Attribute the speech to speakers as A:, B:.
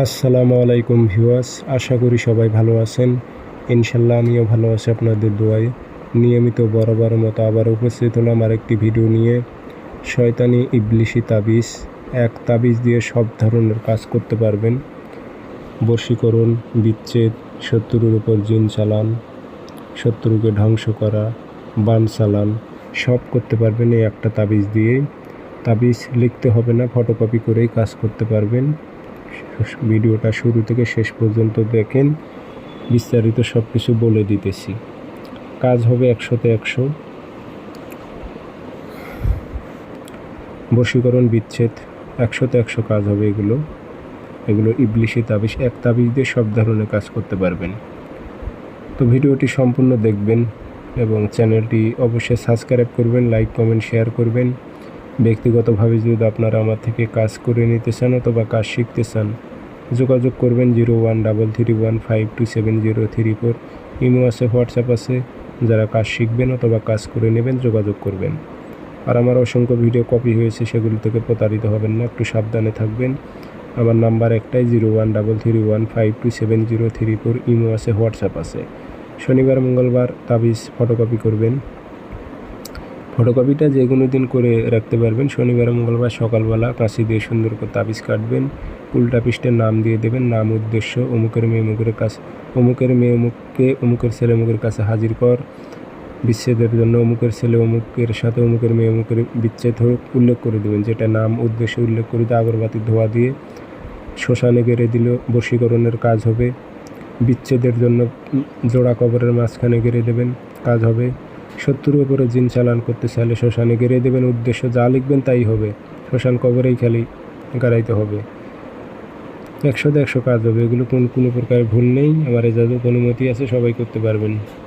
A: আসসালামু আলাইকুম ভিউয়ার্স, আশা করি সবাই ভালো আছেন। ইনশাল্লাহ আমিও ভালো আছি আপনাদের দোয়ায়। নিয়মিত বরাবরের মতো আবার উপস্থিত হলাম আরেকটি ভিডিও নিয়ে। শয়তানি ইবলিশি তাবিজ। এক তাবিজ দিয়ে সব ধরনের কাজ করতে পারবেন। বশীকরণ, বিচ্ছেদ, শত্রুর উপর জিন চালান, শত্রুকে ধ্বংস করা, বান চালান, সব করতে পারবেন এই একটা তাবিজ দিয়েই। তাবিজ লিখতে হবে না, ফটোকপি করেই কাজ করতে পারবেন। ভিডিওটা শুরু থেকে শেষ পর্যন্ত দেখেন, বিস্তারিত সব কিছু বলে দিতেছি। কাজ হবে 100তে 100। বশীকরণ, বিচ্ছেদ 100তে 100 কাজ হবে। এগুলো ইবলিশি তাবিজ। এক তাবিজ দিয়ে সব ধরনের কাজ করতে পারবেন। তো ভিডিওটি সম্পূর্ণ দেখবেন এবং চ্যানেলটি অবশ্যই সাবস্ক্রাইব করবেন, লাইক কমেন্ট শেয়ার করবেন। ব্যক্তিগতভাবে যদি আপনারা আমার থেকে কাজ করে নিতে চান অথবা কাজ শিখতে চান, যোগাযোগ করবেন 0133152703 ইমো আছে, হোয়াটসঅ্যাপ আছে। যারা কাজ শিখবেন অথবা কাজ করে নেবেন যোগাযোগ করবেন। আর আমার অসংখ্য ভিডিও কপি হয়েছে, সেগুলি থেকে প্রতারিত হবেন না, একটু সাবধানে থাকবেন। আমার নাম্বার একটাই 0133152703 ইমো আছে, হোয়াটসঅ্যাপ আছে। শনিবার মঙ্গলবার তাবিজ ফটোকপি করবেন। ফটোকপিটা যে কোনো দিন করে রাখতে পারবেন। শনিবার মঙ্গলবার সকালবেলা কাঁচি দিয়ে সুন্দর করে তাবিজ কাটবেন। উল্টা পৃষ্ঠের নাম দিয়ে দেবেন, নাম উদ্দেশ্য, অমুকের মেয়ে অমুকের কাছে, অমুকের মেয়ে অমুককে, অমুকের ছেলে অমুকের কাছে হাজির কর। বিচ্ছেদের জন্য অমুকের ছেলে অমুকের সাথে অমুকের মেয়ে অমুকের বিচ্ছেদ হোক উল্লেখ করে দেবেন। যেটা নাম উদ্দেশ্য উল্লেখ করে দিয়ে আগরবাতি ধোয়া দিয়ে শ্মশানে গেড়ে দিল বশীকরণের কাজ হবে। বিচ্ছেদের জন্য জোড়া কবরের মাঝখানে গেড়ে দেবেন, কাজ হবে। শত্রুর উপরে জিন চালান করতে চাইলে শ্মশানে গেড়ে দেবেন, উদ্দেশ্য যা লিখবেন তাই হবে। শ্মশান কবরেই খালি গাড়াইতে হবে। 100তে 100 কাজ হবে। এগুলো কোনো প্রকার ভুল নেই। আমার এজাজত অনুমতি আছে, সবাই করতে পারবেন।